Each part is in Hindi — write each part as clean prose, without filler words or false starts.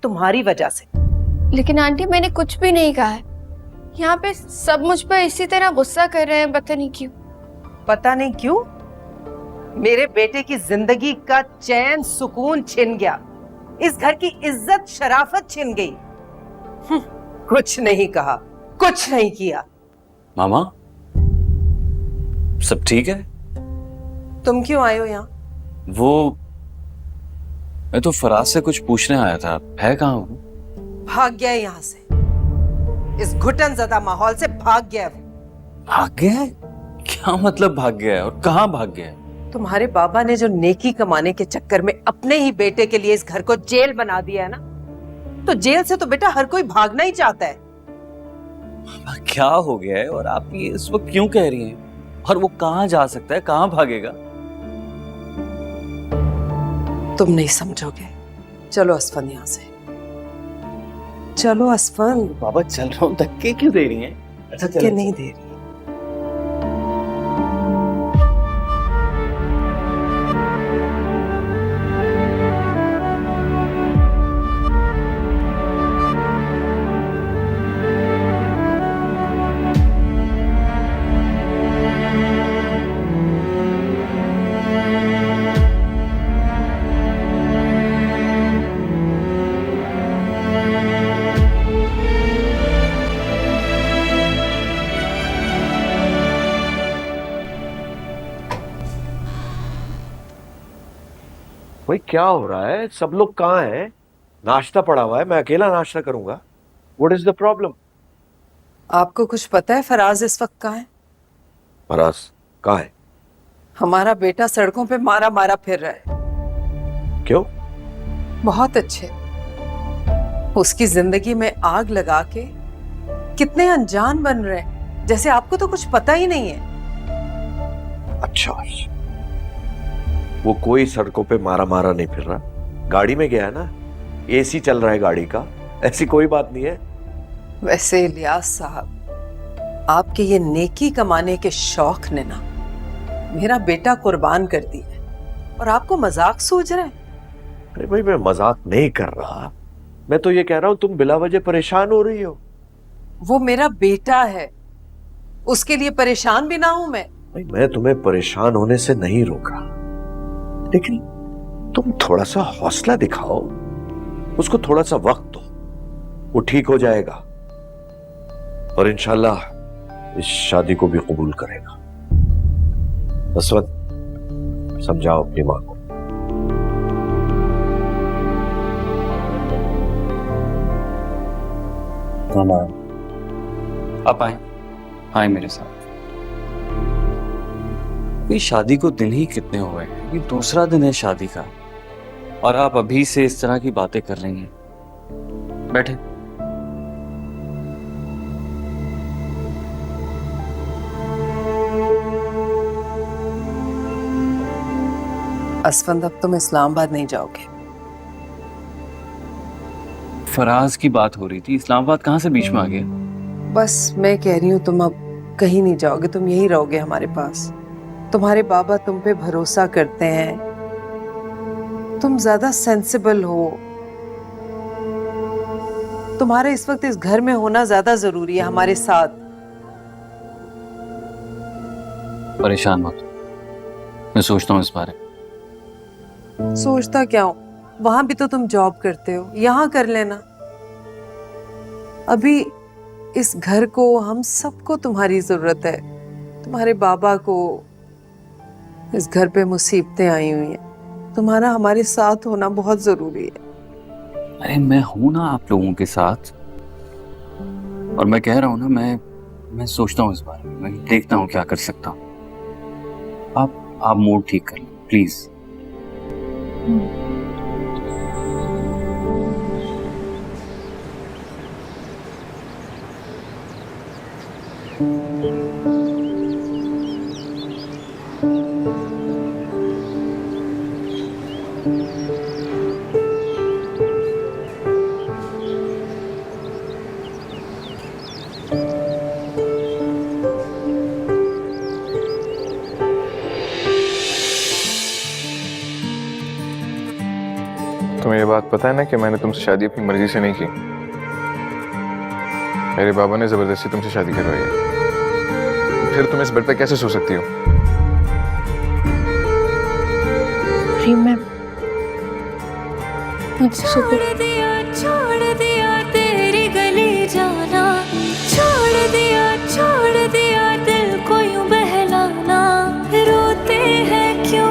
तुम्हारी वजह से। लेकिन आंटी मैंने कुछ भी नहीं कहा है। यहाँ पे सब मुझ पर इसी तरह गुस्सा कर रहे हैं, पता नहीं क्यों। पता नहीं क्यों? मेरे बेटे की जिंदगी का चैन सुकून छिन गया, इस घर की इज्जत शराफत छिन गई। कुछ नहीं कहा, कुछ नहीं किया। मामा सब ठीक है? तुम क्यों आए हो यहाँ? वो मैं तो फराज से कुछ पूछने आया था, है कहाँ वो? भाग गया है यहाँ से, इस घुटनज़दा माहौल से भाग गया है वो। भाग गया है? क्या मतलब भाग गया है, और कहाँ भाग गया है? तुम्हारे बाबा ने जो नेकी कमाने के चक्कर में अपने ही बेटे के लिए इस घर को जेल बना दिया है ना, तो जेल से तो बेटा हर कोई भागना ही चाहता है। क्या हो गया है और आप ये इस वक्त क्यों कह रही हैं? और वो कहाँ जा सकता है, कहाँ भागेगा? तुम नहीं समझोगे। चलो असफन यहाँ से, चलो असफन। बाबा चल रहा हूँ, धक्के क्यों दे रही हैं? धक्के नहीं दे रही। भाई क्या हो रहा है? सब लोग कहाँ हैं? नाश्ता पड़ा हुआ है, मैं अकेला नाश्ता करूंगा। What is the problem? आपको कुछ पता है फराज इस वक्त कहाँ है? फराज कहाँ है? हमारा बेटा सड़कों पे मारा मारा फिर रहा है। क्यों? बहुत अच्छे, उसकी जिंदगी में आग लगा के कितने अनजान बन रहे हैं, जैसे आपको तो कुछ पता ही नहीं है। अच्छा, वो कोई सड़कों पे मारा मारा नहीं फिर रहा, गाड़ी में गया है ना, एसी चल रहा है गाड़ी का, ऐसी कोई बात नहीं है। वैसे इलियास साहब, आपके ये नेकी कमाने के शौक ने ना मेरा बेटा कुर्बान कर दिया और आपको मजाक सूझ रहा है। अरे भाई मैं मजाक नहीं कर रहा, मैं तो ये कह रहा हूं तुम बिला वजह परेशान हो रही हो। वो मेरा बेटा है, उसके लिए परेशान भी ना हूं मैं। भाई मैं तुम्हें परेशान होने से नहीं रोक रहा, लेकिन तुम थोड़ा सा हौसला दिखाओ, उसको थोड़ा सा वक्त दो, वो ठीक हो जाएगा और इंशाल्लाह इस शादी को भी कबूल करेगा। असवद, समझाओ अपनी मां को। आप आए, आए मेरे साथ। ये शादी को दिन ही कितने हुए हैं, ये दूसरा दिन है शादी का, और आप अभी से इस तरह की बातें कर रही हैं। बैठे। असफंद, अब तुम इस्लामाबाद नहीं जाओगे। फराज की बात हो रही थी, इस्लामाबाद कहाँ से बीच में आ गया? बस मैं कह रही हूँ तुम अब कहीं नहीं जाओगे, तुम यहीं रहोगे हमारे पास। तुम्हारे बाबा तुम पे भरोसा करते हैं, तुम ज्यादा सेंसिबल हो, तुम्हारा इस वक्त इस घर में होना ज्यादा जरूरी है हमारे साथ। परेशान मत, मैं सोचता हूँ इस बारे में। सोचता क्या हूं, वहां भी तो तुम जॉब करते हो, यहां कर लेना। अभी इस घर को, हम सबको तुम्हारी जरूरत है, तुम्हारे बाबा को। इस घर पे मुसीबतें आई हुई हैं, तुम्हारा हमारे साथ होना बहुत जरूरी है। अरे मैं हूं ना आप लोगों के साथ, और मैं कह रहा हूं ना, मैं सोचता हूं इस बारे में, मैं देखता हूं क्या कर सकता हूं। आप मूड ठीक कर लो प्लीज। पता है ना कि मैंने तुमसे शादी अपनी मर्जी से नहीं की। मेरे बाबा ने जबरदस्ती तुमसे शादी करवाई है। फिर तुम इस बेड पे कैसे सो सकती हो? मैं छोड़ दिया तेरी गली जाना, छोड़ दिया दिल को यूं बहलाना। रोते हैं क्यों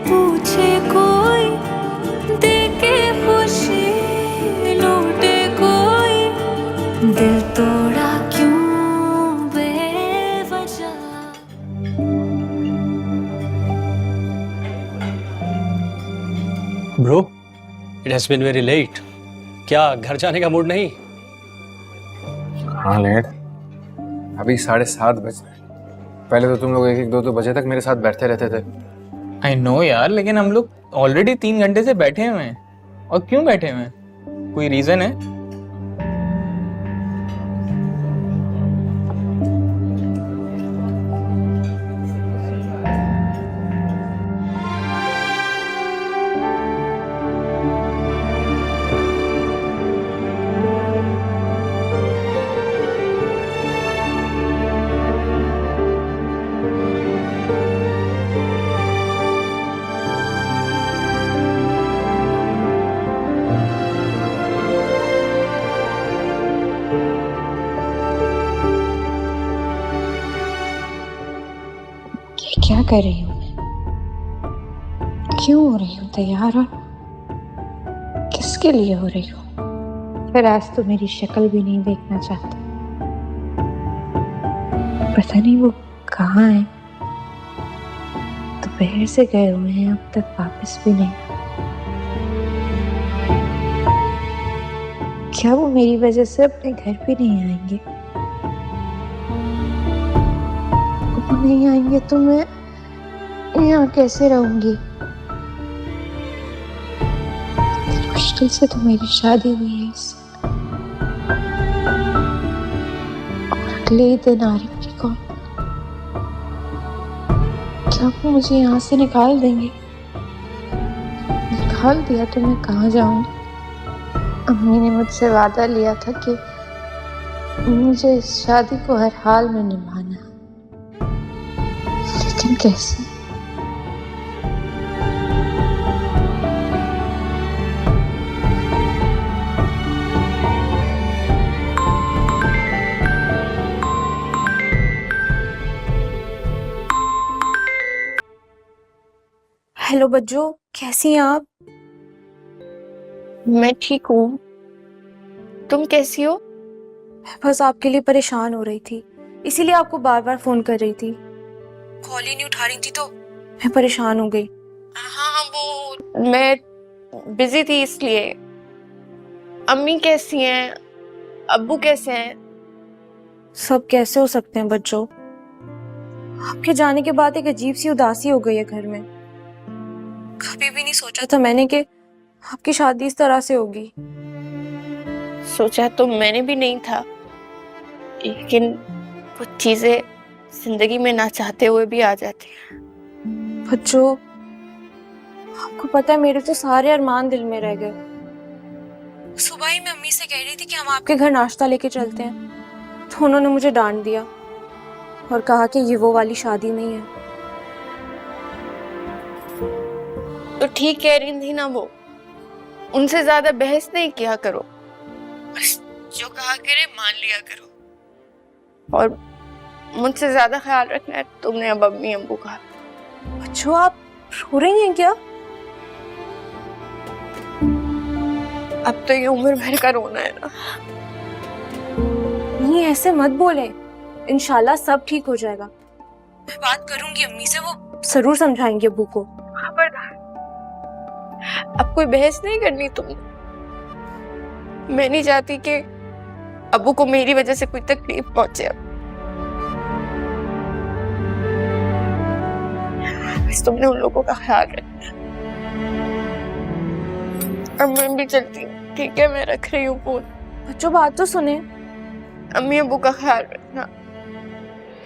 पूछे कोई, देके खुशी लूटे कोई। दिल तोड़ा क्यों बेवजह। Bro, it has been very late. क्या घर जाने का मूड नहीं? हाँ लेट, अभी 7:30 बज रहे। पहले तो तुम लोग 1-2 बजे तक मेरे साथ बैठते रहते थे। आई नो यार, लेकिन हम लोग ऑलरेडी 3 घंटे से बैठे हुए हैं। और क्यों बैठे हुए हैं? कोई रीजन है? क्या कर रही हूँ मैं? क्यों हो रही हूँ तैयार? और किसके लिए हो रही हूँ? फिर आज तो मेरी शक्ल भी नहीं देखना चाहता। पता नहीं वो कहाँ है। दोपहर से गए हुए हैं, अब तक वापस भी नहीं। क्या वो मेरी वजह से अपने घर भी नहीं आएंगे? वो नहीं आएंगे तो मैं यहाँ कैसे रहूंगी? मुश्किल से तो मेरी शादी हुई है इससे। और अगले ही दिन आरिफ की कॉल। क्या वो मुझे यहाँ से निकाल देंगे? निकाल दिया तो मैं कहाँ जाऊंगी? अम्मी ने मुझसे वादा लिया था कि मुझे इस शादी को हर हाल में निभाना है, लेकिन कैसे? हेलो बज्जो, कैसी हैं आप? मैं ठीक हूँ। तुम कैसी हो? मैं बस आपके लिए परेशान हो रही थी, इसीलिए आपको बार बार फोन कर रही थी। कॉल ही नहीं उठा रही थी तो मैं परेशान हो गई। हाँ, वो मैं बिजी थी इसलिए। अम्मी कैसी हैं? अब्बू कैसे हैं? सब कैसे हो सकते हैं बज्जो? आपके जाने के बाद एक अजीब सी उदासी हो गई है घर में। कभी भी नहीं सोचा था मैंने कि आपकी शादी इस तरह से होगी। सोचा तो मैंने भी नहीं था, लेकिन कुछ चीजें जिंदगी में ना चाहते हुए भी आ जाती हैं। बच्चों, आपको पता है मेरे तो सारे अरमान दिल में रह गए। सुबह ही मैं अम्मी से कह रही थी कि हम आपके घर नाश्ता लेके चलते हैं, तो उन्होंने मुझे डांट दिया और कहा कि ये वो वाली शादी नहीं है। तो ठीक कह रही थी ना वो, उनसे ज्यादा बहस नहीं किया करो, बस जो कहा करे मान लिया करो। और मुझसे ज्यादा ख्याल रखना है तुमने अब अम्मी अब्बू का। बच्चों, आप रो रही हैं क्या? अब तो ये उम्र भर का रोना है ना। नहीं, ऐसे मत बोले। इंशाल्लाह सब ठीक हो जाएगा। मैं बात करूंगी अम्मी से, वो जरूर समझाएंगे अब्बू को। खबरदार, अब कोई बहस नहीं करनी तुम। मैं नहीं चाहती कि अब्बू को मेरी वजह से कोई तकलीफ पहुंचे। बस तुमने उन लोगों का ख्याल रखना। अब मैं भी चलती हूँ, ठीक है? मैं रख रही हूँ फोन। बच्चों, बात तो सुने। अम्मी अब्बू का ख्याल रखना।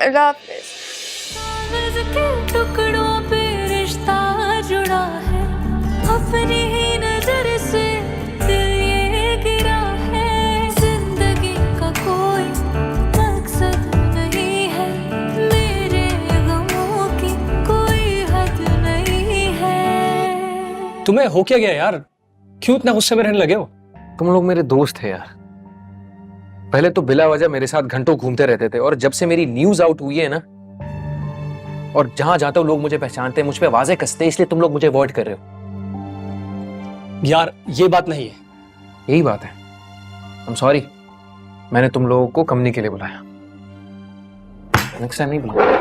अल्लाह हाफिज। कागज के टुकड़ों पे रिश्ता जुड़ा है, अपनी ही नजर से तुम्हें हो क्या गया यार? क्यों इतना गुस्से में रहने लगे हो? तुम लोग मेरे दोस्त थे यार। पहले तो बिला वजह मेरे साथ घंटों घूमते रहते थे, और जब से मेरी न्यूज आउट हुई है ना, और जहां जाता हूं लोग मुझे पहचानते हैं, मुझ पे आवाजें कसते हैं, इसलिए तुम लोग मुझे अवॉइड कर रहे हो। यार ये बात नहीं है। यही बात है। आई एम सॉरी, मैंने तुम लोगों को कंपनी के लिए बुलाया, नेक्स्ट टाइम नहीं बुलाऊंगा।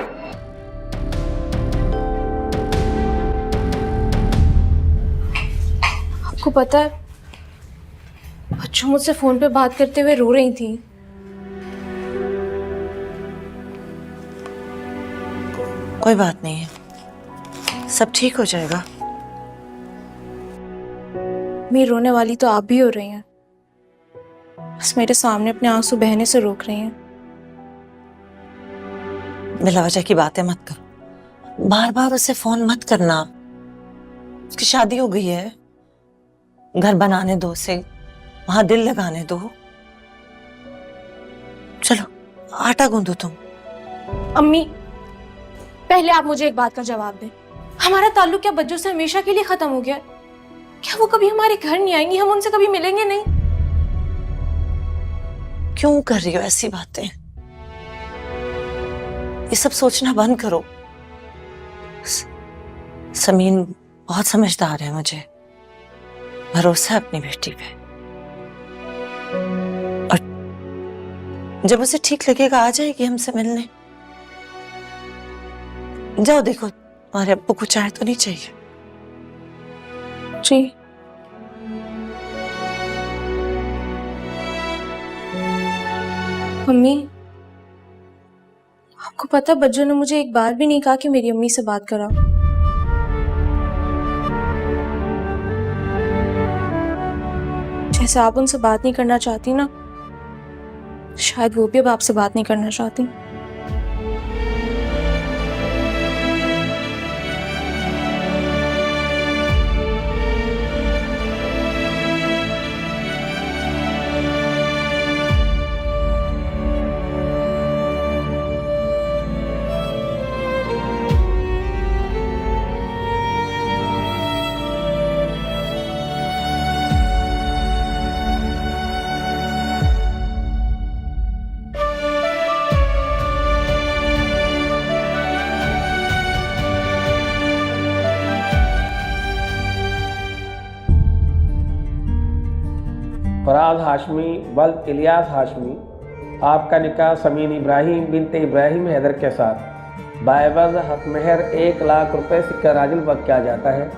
आपको पता है, बच्चों मुझसे फोन पे बात करते हुए रो रही थी। कोई बात नहीं है, सब ठीक हो जाएगा। मैं रोने वाली तो आप भी हो रही हैं, बस मेरे सामने अपने आंसू बहने से रोक रही हैं। बिला वजह की बातें मत करो, बार बार उसे फोन मत करना। उसकी शादी हो गई है, घर बनाने दो उसे, वहां दिल लगाने दो। चलो आटा गूंदो तुम। अम्मी, पहले आप मुझे एक बात का जवाब दें, हमारा ताल्लुक क्या बच्चों से हमेशा के लिए खत्म हो गया? क्या वो कभी हमारे घर नहीं आएंगी? हम उनसे कभी मिलेंगे नहीं? क्यों कर रही हो ऐसी बातें? ये सब सोचना बंद करो। समीन बहुत समझदार है, मुझे भरोसा है अपनी बेटी पे, और जब उसे ठीक लगेगा आ जाएगी हमसे मिलने। जाओ देखो तुम्हारे अब्बू को चाय तो नहीं चाहिए? जी। मम्मी, आपको पता बज्जू ने मुझे एक बार भी नहीं कहा कि मेरी अम्मी से बात कराओ। जैसे आप उनसे बात नहीं करना चाहती ना, शायद वो भी अब आपसे बात नहीं करना चाहती। फराज हाशमी बल्द इलियास हाशमी, आपका निकाह समीन इब्राहिम बिनते इब्राहिम हैदर के साथ बाएवज हक मेहर 1 लाख रुपए सिक्का राजिल वक्त किया जाता है।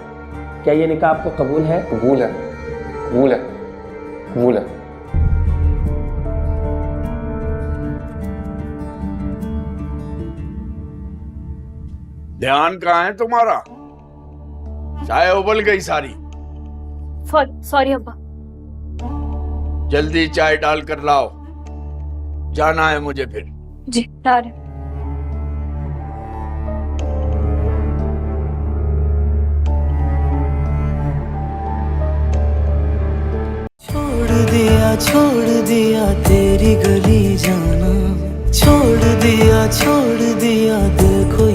क्या ये निकाह आपको कबूल है? कबूल है, कबूल है, कबूल है। ध्यान कहाँ है तुम्हारा? चाय उबल गई सारी। सॉरी अब्बा। जल्दी चाय डाल कर लाओ, जाना है मुझे फिर। जी ला रहे। छोड़ दिया तेरी गली जाना, छोड़ दिया दिल को